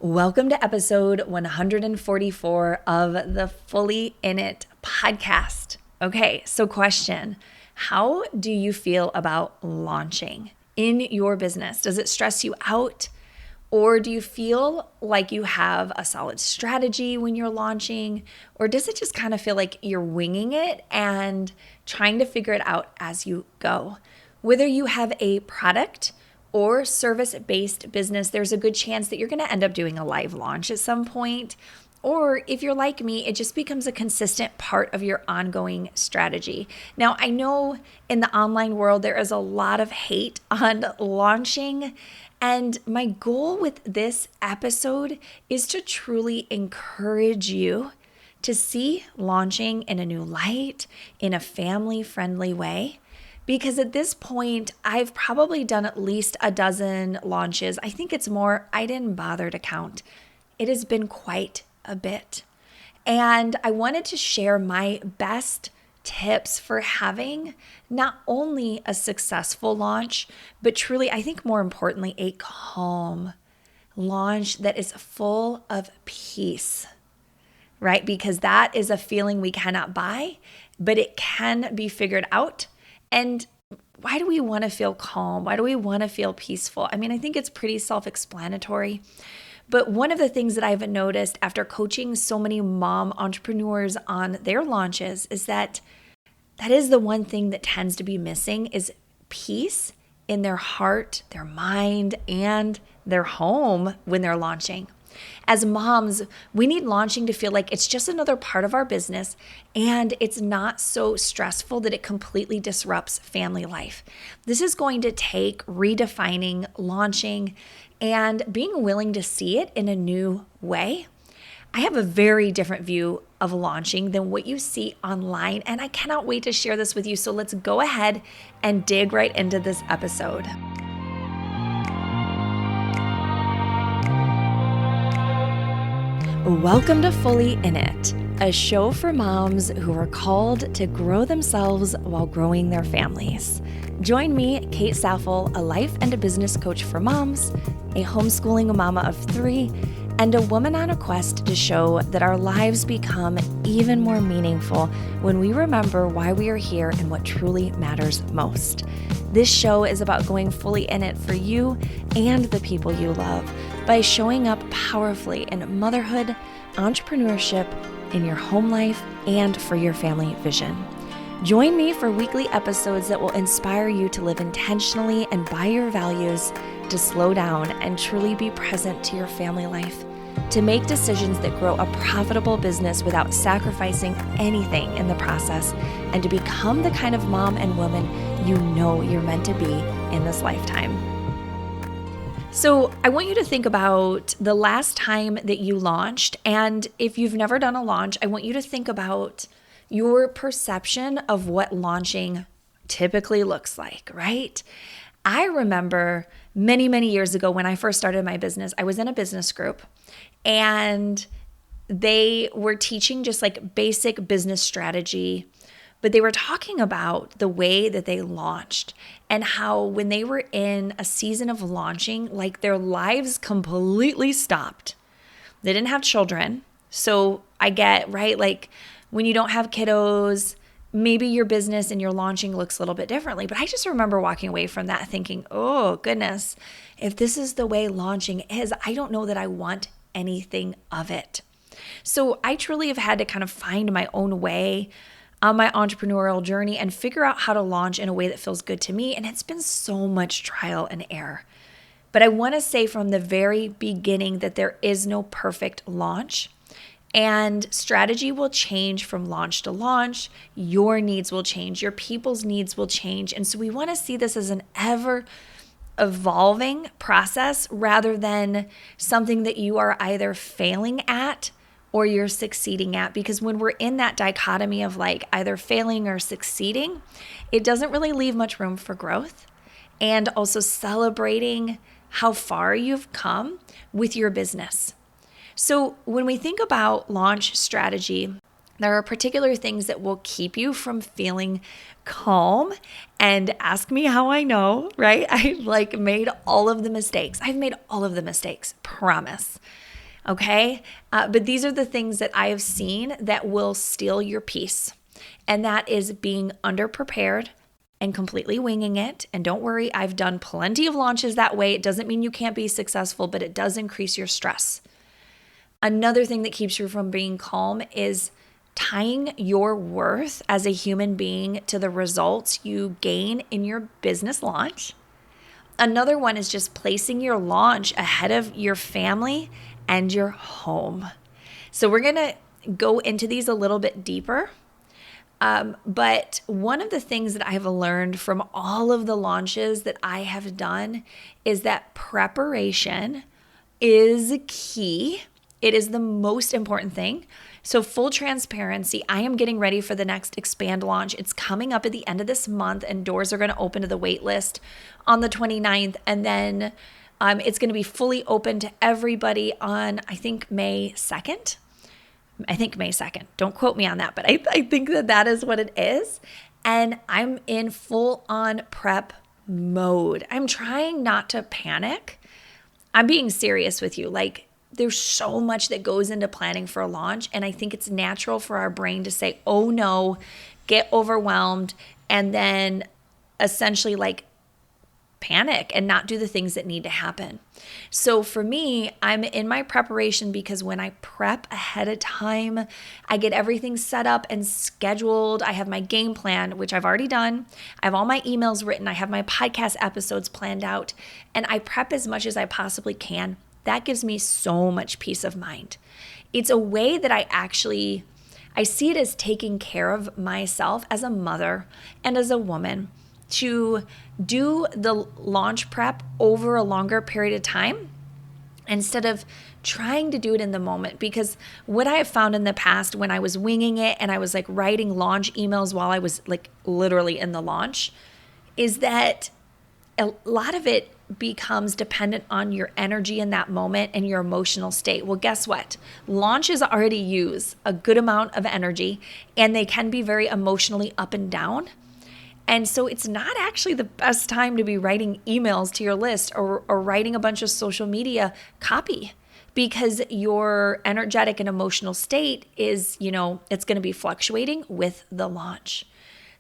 Welcome to episode 144 of the Fully In It podcast. Okay, so question, how do you feel about launching in your business? Does it stress you out? Or do you feel like you have a solid strategy when you're launching? Or does it just kind of feel like you're winging it and trying to figure it out as you go? Whether you have a product or service-based business, there's a good chance that you're going to end up doing a live launch at some point. Or if you're like me, it just becomes a consistent part of your ongoing strategy. Now, I know in the online world, there is a lot of hate on launching. And my goal with this episode is to truly encourage you to see launching in a new light, in a family-friendly way. Because at this point, I've probably done at least a dozen launches. I think it's more, I didn't bother to count. It has been quite a bit. And I wanted to share my best tips for having not only a successful launch, but truly, I think more importantly, a calm launch that is full of peace, right? Because that is a feeling we cannot buy, but it can be figured out. And why do we want to feel calm? Why do we want to feel peaceful? I mean, I think it's pretty self-explanatory. But one of the things that I've noticed after coaching so many mom entrepreneurs on their launches is that is the one thing that tends to be missing is peace in their heart, their mind, and their home when they're launching. As moms, we need launching to feel like it's just another part of our business and it's not so stressful that it completely disrupts family life. This is going to take redefining launching and being willing to see it in a new way. I have a very different view of launching than what you see online, and I cannot wait to share this with you. So let's go ahead and dig right into this episode. Welcome to Fully In It, a show for moms who are called to grow themselves while growing their families. Join me, Kate Saffel, a life and a business coach for moms, a homeschooling mama of 3, and a woman on a quest to show that our lives become even more meaningful when we remember why we are here and what truly matters most. This show is about going fully in it for you and the people you love by showing up powerfully in motherhood, entrepreneurship, in your home life, and for your family vision. Join me for weekly episodes that will inspire you to live intentionally and by your values, to slow down and truly be present to your family life, to make decisions that grow a profitable business without sacrificing anything in the process, and to become the kind of mom and woman you know you're meant to be in this lifetime. So I want you to think about the last time that you launched, and if you've never done a launch, I want you to think about your perception of what launching typically looks like, right? I remember many, many years ago when I first started my business, I was in a business group and they were teaching just like basic business strategy, but they were talking about the way that they launched and how when they were in a season of launching, like their lives completely stopped. They didn't have children. So I get, right? Like when you don't have kiddos, maybe your business and your launching looks a little bit differently. But I just remember walking away from that thinking, oh goodness, if this is the way launching is, I don't know that I want anything of it. So I truly have had to kind of find my own way on my entrepreneurial journey and figure out how to launch in a way that feels good to me. And it's been so much trial and error. But I want to say from the very beginning that there is no perfect launch. And strategy will change from launch to launch. Your needs will change. Your people's needs will change. And so we want to see this as an ever evolving process rather than something that you are either failing at or you're succeeding at. Because when we're in that dichotomy of like either failing or succeeding, it doesn't really leave much room for growth. And also celebrating how far you've come with your business. So when we think about launch strategy, there are particular things that will keep you from feeling calm. And ask me how I know, right? I made all of the mistakes. I've made all of the mistakes, promise. Okay. But these are the things that I have seen that will steal your peace. And that is being underprepared and completely winging it. And don't worry, I've done plenty of launches that way. It doesn't mean you can't be successful, but it does increase your stress. Another thing that keeps you from being calm is tying your worth as a human being to the results you gain in your business launch. Another one is just placing your launch ahead of your family and your home. So we're going to go into these a little bit deeper. But one of the things that I have learned from all of the launches that I have done is that preparation is key. It is the most important thing. So full transparency, I am getting ready for the next Expand launch. It's coming up at the end of this month, and doors are going to open to the wait list on the 29th. And then it's going to be fully open to everybody on, I think, May 2nd. Don't quote me on that, but I think that is what it is. And I'm in full on prep mode. I'm trying not to panic. I'm being serious with you. Like, there's so much that goes into planning for a launch. And I think it's natural for our brain to say, oh no, get overwhelmed, and then essentially like panic and not do the things that need to happen. So for me, I'm in my preparation because when I prep ahead of time, I get everything set up and scheduled. I have my game plan, which I've already done. I have all my emails written. I have my podcast episodes planned out, and I prep as much as I possibly can. That gives me so much peace of mind. It's a way that I see it as taking care of myself as a mother and as a woman, to do the launch prep over a longer period of time instead of trying to do it in the moment. Because what I have found in the past, when I was winging it and I was like writing launch emails while I was like literally in the launch, is that a lot of it becomes dependent on your energy in that moment and your emotional state. Well, guess what? Launches already use a good amount of energy, and they can be very emotionally up and down. And so it's not actually the best time to be writing emails to your list or writing a bunch of social media copy, because your energetic and emotional state is, it's going to be fluctuating with the launch.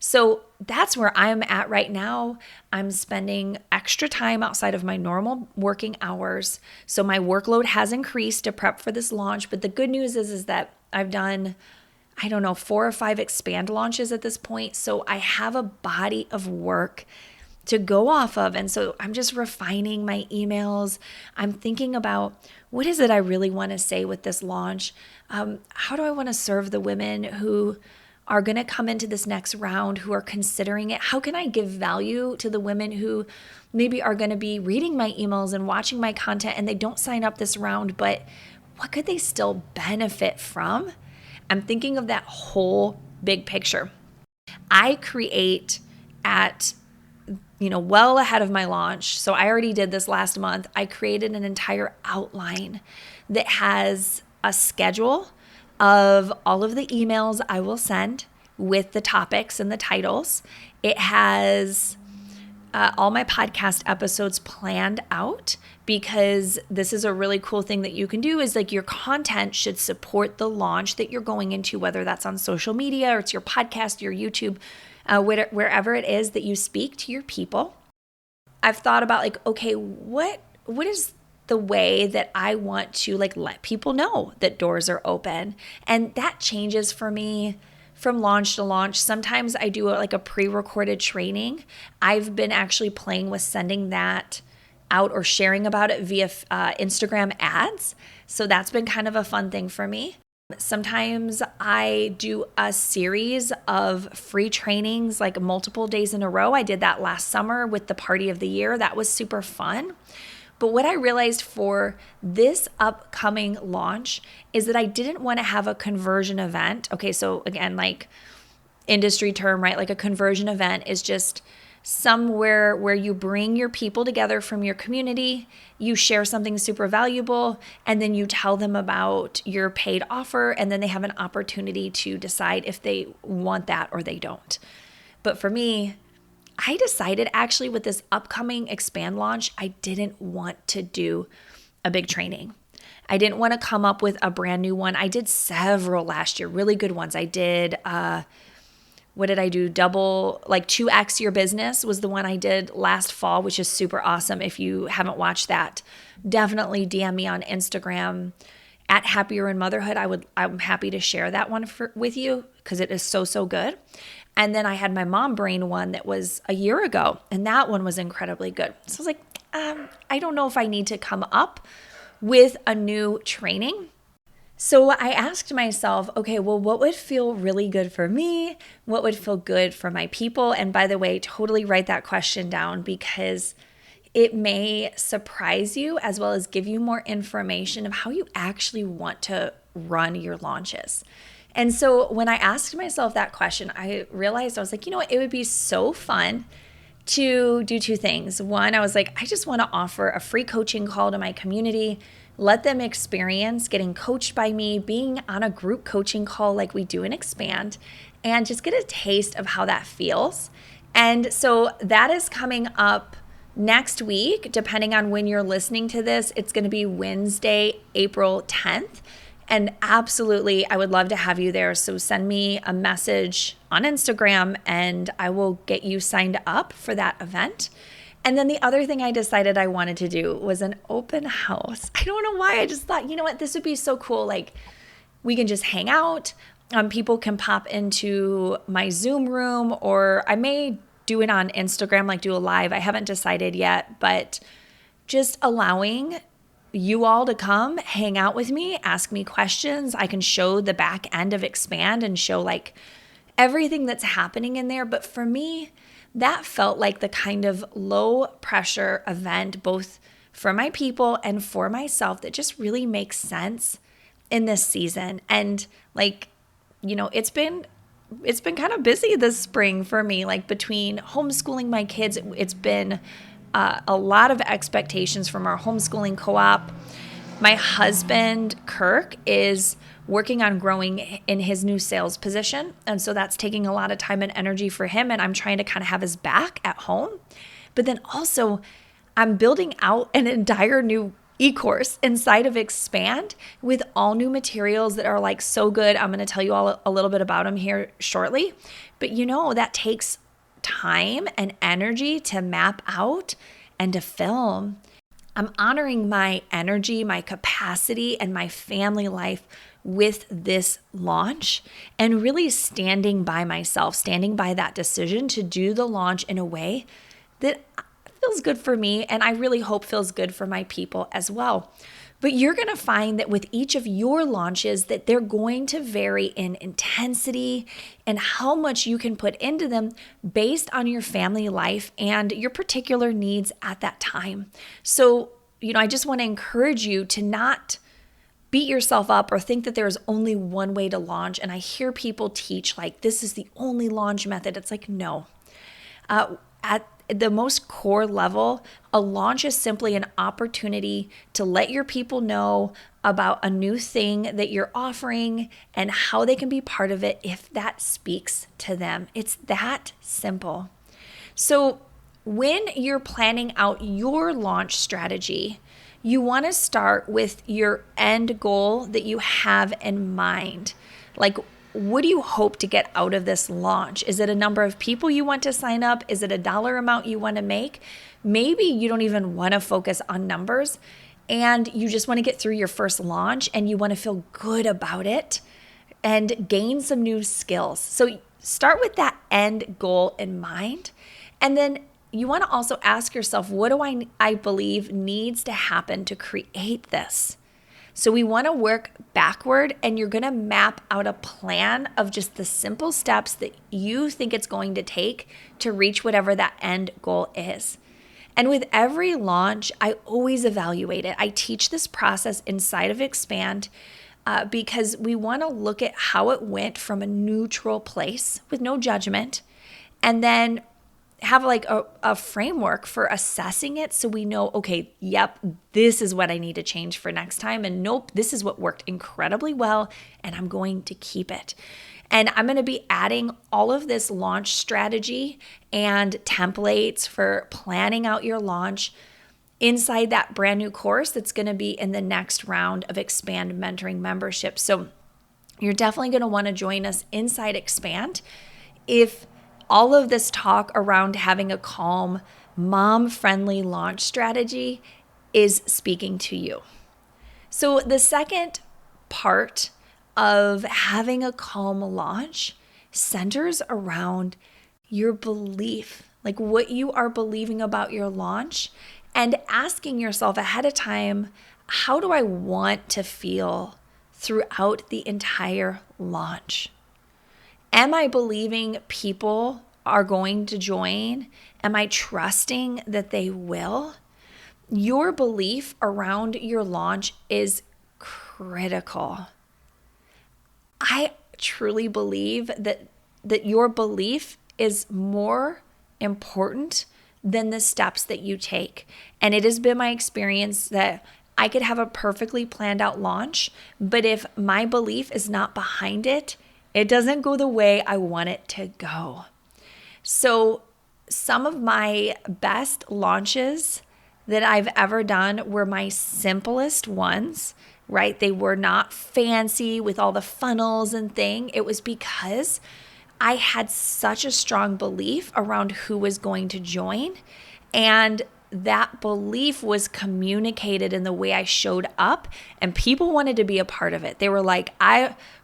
So that's where I'm at right now. I'm spending extra time outside of my normal working hours. So my workload has increased to prep for this launch. But the good news is that I've done 4 or 5 Expand launches at this point. So I have a body of work to go off of. And so I'm just refining my emails. I'm thinking about, what is it I really want to say with this launch? How do I want to serve the women who are going to come into this next round, who are considering it? How can I give value to the women who maybe are going to be reading my emails and watching my content and they don't sign up this round, but what could they still benefit from? I'm thinking of that whole big picture. I create at, well ahead of my launch. So I already did this last month. I created an entire outline that has a schedule of all of the emails I will send with the topics and the titles. It has all my podcast episodes planned out, because this is a really cool thing that you can do, is like your content should support the launch that you're going into, whether that's on social media or it's your podcast, your YouTube, wherever it is that you speak to your people. I've thought about like, okay, what is the way that I want to like let people know that doors are open? And that changes for me from launch to launch. Sometimes I do like a pre-recorded training. I've been actually playing with sending that out or sharing about it via Instagram ads. So that's been kind of a fun thing for me. Sometimes I do a series of free trainings, like multiple days in a row. I did that last summer with the Party of the Year. That was super fun. But what I realized for this upcoming launch is that I didn't want to have a conversion event. Okay, so again, like industry term, right? Like a conversion event is just somewhere where you bring your people together from your community, you share something super valuable, and then you tell them about your paid offer, and then they have an opportunity to decide if they want that or they don't. But for me, I decided actually with this upcoming Expand launch, I didn't want to do a big training. I didn't want to come up with a brand new one. I did several last year, really good ones. I did, what did I do? 2x your business was the one I did last fall, which is super awesome. If you haven't watched that, definitely DM me on Instagram at Happier in Motherhood. I'm happy to share that one with you because it is so, so good. And then I had my Mom Brain one that was a year ago, and that one was incredibly good. So I was like, I don't know if I need to come up with a new training. So I asked myself, okay, well, what would feel really good for me? What would feel good for my people? And by the way, totally write that question down because it may surprise you as well as give you more information of how you actually want to run your launches. And so when I asked myself that question, I realized I was like, you know what? It would be so fun to do two things. One, I was like, I just want to offer a free coaching call to my community, let them experience getting coached by me, being on a group coaching call like we do in Expand, and just get a taste of how that feels. And so that is coming up next week, depending on when you're listening to this. It's going to be Wednesday, April 10th. And absolutely, I would love to have you there. So send me a message on Instagram and I will get you signed up for that event. And then the other thing I decided I wanted to do was an open house. I don't know why. I just thought, you know what, this would be so cool. Like, we can just hang out. People can pop into my Zoom room, or I may do it on Instagram, like do a live. I haven't decided yet, but just allowing you all to come hang out with me, ask me questions. I can show the back end of Expand and show like everything that's happening in there. But for me, that felt like the kind of low pressure event, both for my people and for myself, that just really makes sense in this season. And like, you know, it's been kind of busy this spring for me, like between homeschooling my kids. It's been a lot of expectations from our homeschooling co-op. My husband, Kirk, is working on growing in his new sales position. And so that's taking a lot of time and energy for him. And I'm trying to kind of have his back at home. But then also, I'm building out an entire new e-course inside of Expand with all new materials that are like so good. I'm going to tell you all a little bit about them here shortly. But you know, that takes time and energy to map out and to film. I'm honoring my energy, my capacity, and my family life with this launch and really standing by myself, standing by that decision to do the launch in a way that feels good for me and I really hope feels good for my people as well. But you're going to find that with each of your launches that they're going to vary in intensity and how much you can put into them based on your family life and your particular needs at that time. So, you know, I just want to encourage you to not beat yourself up or think that there's only one way to launch. And I hear people teach like this is the only launch method. It's like, no. At the most core level, a launch is simply an opportunity to let your people know about a new thing that you're offering and how they can be part of it if that speaks to them. It's that simple. So when you're planning out your launch strategy, you want to start with your end goal that you have in mind. Like, what do you hope to get out of this launch? Is it a number of people you want to sign up? Is it a dollar amount you want to make? Maybe you don't even want to focus on numbers and you just want to get through your first launch and you want to feel good about it and gain some new skills. So start with that end goal in mind. And then you want to also ask yourself, what do I believe needs to happen to create this? So we want to work backward and you're going to map out a plan of just the simple steps that you think it's going to take to reach whatever that end goal is. And with every launch, I always evaluate it. I teach this process inside of Expand because we want to look at how it went from a neutral place with no judgment and then have like a framework for assessing it so we know, okay, yep, this is what I need to change for next time. And nope, this is what worked incredibly well and I'm going to keep it. And I'm going to be adding all of this launch strategy and templates for planning out your launch inside that brand new course that's going to be in the next round of Expand Mentoring membership. So you're definitely going to want to join us inside Expand if all of this talk around having a calm, mom-friendly launch strategy is speaking to you. So the second part of having a calm launch centers around your belief, like what you are believing about your launch, and asking yourself ahead of time, how do I want to feel throughout the entire launch? Am I believing people are going to join? Am I trusting that they will? Your belief around your launch is critical. I truly believe that your belief is more important than the steps that you take. And it has been my experience that I could have a perfectly planned out launch, but if my belief is not behind it, it doesn't go the way I want it to go. So some of my best launches that I've ever done were my simplest ones, right? They were not fancy with all the funnels and thing. It was because I had such a strong belief around who was going to join, and that belief was communicated in the way I showed up, and people wanted to be a part of it. They were like,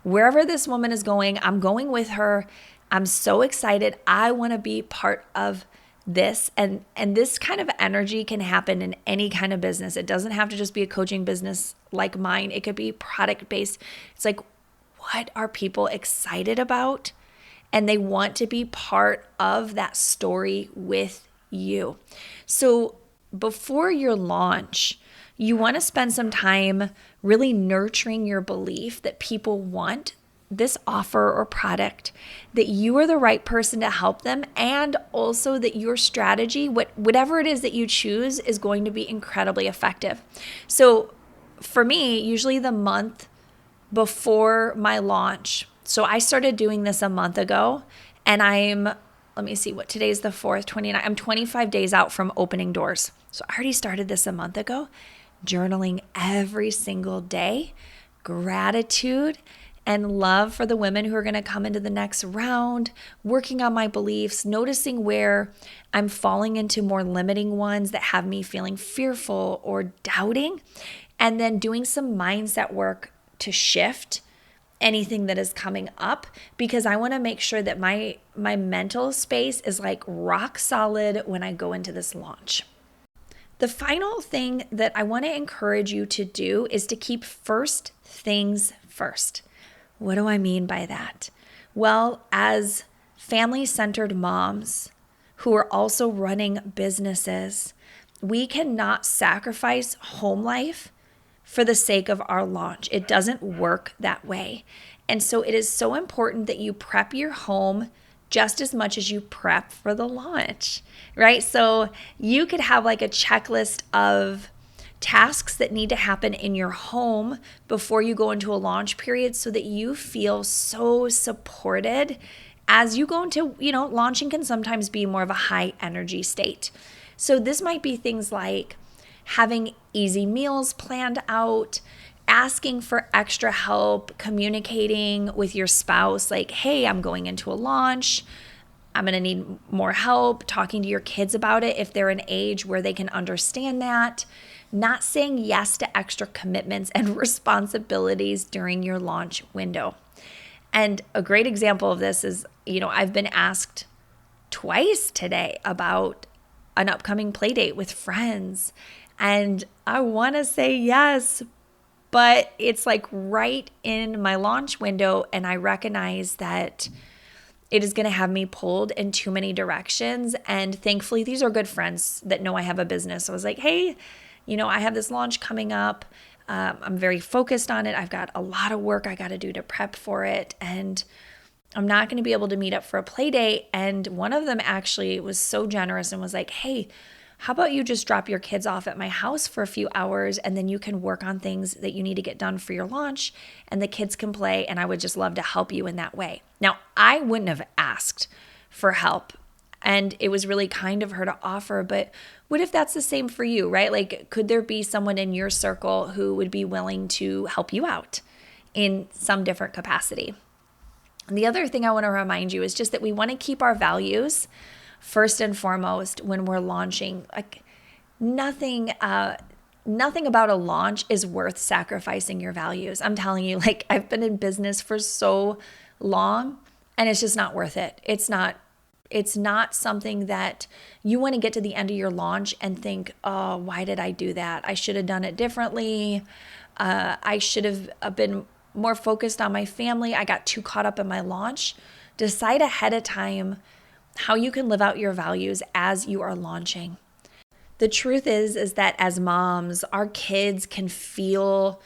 wherever this woman is going, I'm going with her. I'm so excited. I want to be part of this. And this kind of energy can happen in any kind of business. It doesn't have to just be a coaching business like mine. It could be product based. It's like, what are people excited about? And they want to be part of that story with you. So before your launch, you want to spend some time really nurturing your belief that people want this offer or product, that you are the right person to help them, and also that your strategy, whatever it is that you choose, is going to be incredibly effective. So for me, usually the month before my launch, so I started doing this a month ago, and let me see what today's the 4th, 29. I'm 25 days out from opening doors. So I already started this a month ago, journaling every single day, gratitude and love for the women who are going to come into the next round, working on my beliefs, noticing where I'm falling into more limiting ones that have me feeling fearful or doubting, and then doing some mindset work to shift anything that is coming up, because I want to make sure that my mental space is like rock solid when I go into this launch. The final thing that I want to encourage you to do is to keep first things first. What do I mean by that? Well, as family-centered moms who are also running businesses, we cannot sacrifice home life for the sake of our launch. It doesn't work that way. And so it is so important that you prep your home just as much as you prep for the launch, right? So you could have like a checklist of tasks that need to happen in your home before you go into a launch period so that you feel so supported as you go into, launching can sometimes be more of a high energy state. So this might be things like having easy meals planned out, asking for extra help, communicating with your spouse, like, hey, I'm going into a launch. I'm going to need more help, talking to your kids about it if they're an age where they can understand that. Not saying yes to extra commitments and responsibilities during your launch window. And a great example of this is, I've been asked twice today about an upcoming play date with friends. And I want to say yes, but it's like right in my launch window, and I recognize that it is going to have me pulled in too many directions. And thankfully, these are good friends that know I have a business. So I was like, hey, I have this launch coming up. I'm very focused on it. I've got a lot of work I got to do to prep for it. And I'm not going to be able to meet up for a play date. And one of them actually was so generous and was like, hey, how about you just drop your kids off at my house for a few hours, and then you can work on things that you need to get done for your launch, and the kids can play, and I would just love to help you in that way. Now, I wouldn't have asked for help And it was really kind of her to offer. But what if that's the same for you, right? Like, could there be someone in your circle who would be willing to help you out in some different capacity? And the other thing I want to remind you is just that we want to keep our values first and foremost when we're launching. Like, nothing about a launch is worth sacrificing your values. I'm telling you, like, I've been in business for so long and it's just not worth it. It's not something that you want to get to the end of your launch and think, oh, why did I do that? I should have done it differently. I should have been more focused on my family. I got too caught up in my launch. Decide ahead of time how you can live out your values as you are launching. The truth is that as moms, our kids can feel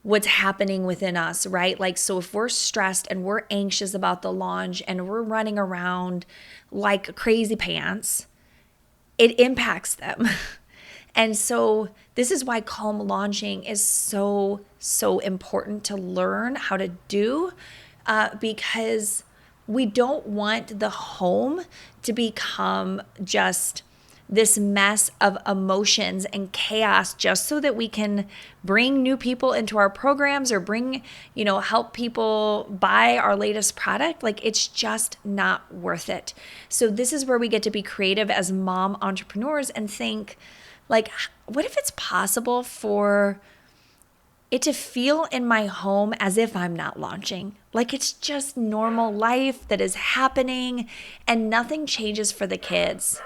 what's happening within us, right? Like, so if we're stressed and we're anxious about the launch and we're running around like crazy pants, it impacts them. And so this is why calm launching is so important to learn how to do, because we don't want the home to become just this mess of emotions and chaos just so that we can bring new people into our programs or help people buy our latest product. Like, it's just not worth it. So this is where we get to be creative as mom entrepreneurs and think, like, what if it's possible for it to feel in my home as if I'm not launching? Like, it's just normal life that is happening and nothing changes for the kids.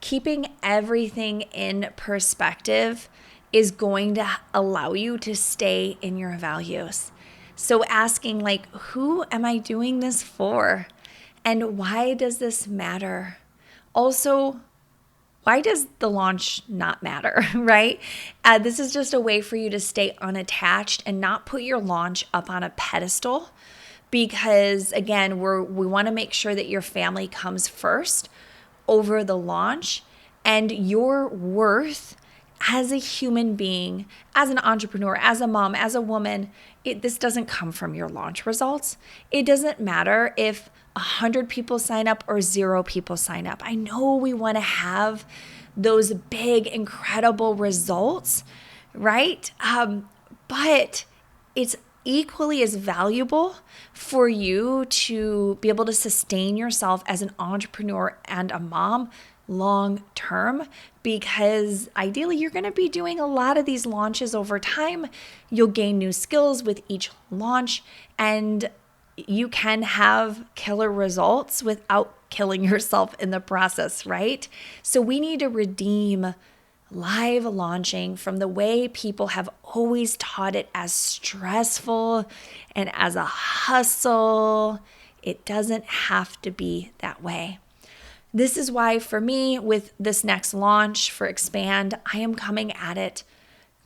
Keeping everything in perspective is going to allow you to stay in your values. So asking, like, who am I doing this for? And why does this matter? Also, why does the launch not matter, right? This is just a way for you to stay unattached and not put your launch up on a pedestal, because again, we want to make sure that your family comes first over the launch, and your worth as a human being, as an entrepreneur, as a mom, as a woman, this doesn't come from your launch results. It doesn't matter if 100 people sign up or 0 people sign up. I know we want to have those big, incredible results, right? But it's equally as valuable for you to be able to sustain yourself as an entrepreneur and a mom long term, because ideally you're going to be doing a lot of these launches over time. You'll gain new skills with each launch, and you can have killer results without killing yourself in the process, right? So we need to redeem live launching from the way people have always taught it, as stressful and as a hustle. It doesn't have to be that way. This is why for me, with this next launch for Expand, I am coming at it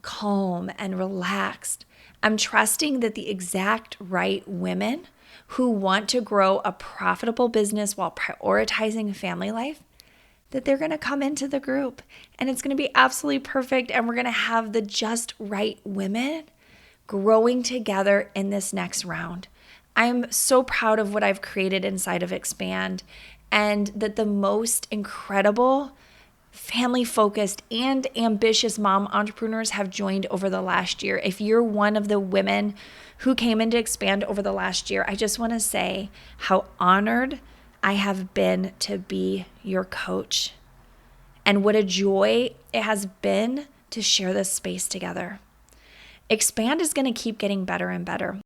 calm and relaxed. I'm trusting that the exact right women who want to grow a profitable business while prioritizing family life, that they're going to come into the group and it's going to be absolutely perfect. And we're going to have the just right women growing together in this next round. I'm so proud of what I've created inside of Expand, and that the most incredible family-focused and ambitious mom entrepreneurs have joined over the last year. If you're one of the women who came into Expand over the last year, I just want to say how honored I have been to be your coach, and what a joy it has been to share this space together. Expand is going to keep getting better and better.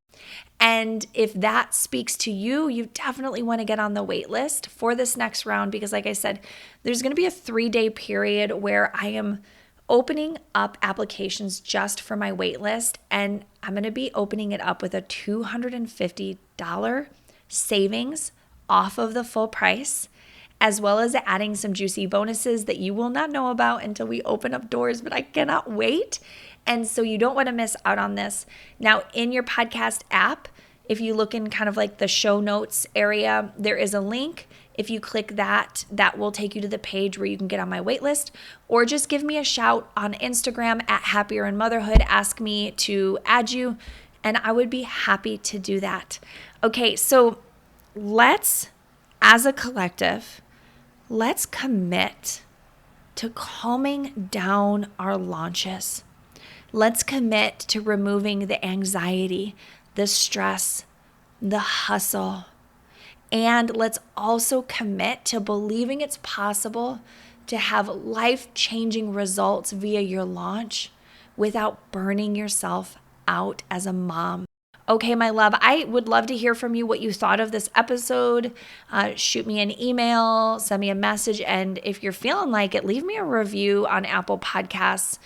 And if that speaks to you, you definitely want to get on the wait list for this next round, because like I said, there's going to be a 3-day period where I am opening up applications just for my wait list, and I'm going to be opening it up with a $250 savings off of the full price, as well as adding some juicy bonuses that you will not know about until we open up doors, but I cannot wait. And so you don't want to miss out on this. Now, in your podcast app, if you look in kind of like the show notes area, there is a link. If you click that, that will take you to the page where you can get on my wait list, or just give me a shout on Instagram at Happier in Motherhood. Ask me to add you, and I would be happy to do that. Okay, so let's, as a collective, let's commit to calming down our launches. Let's commit to removing the anxiety, the stress, the hustle. And let's also commit to believing it's possible to have life-changing results via your launch without burning yourself out as a mom. Okay, my love, I would love to hear from you what you thought of this episode. Shoot me an email, send me a message, and if you're feeling like it, leave me a review on Apple Podcasts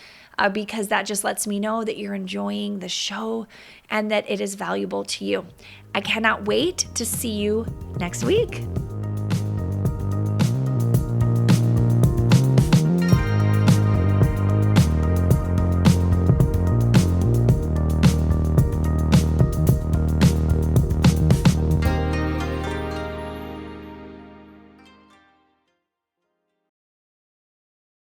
because that just lets me know that you're enjoying the show and that it is valuable to you. I cannot wait to see you next week.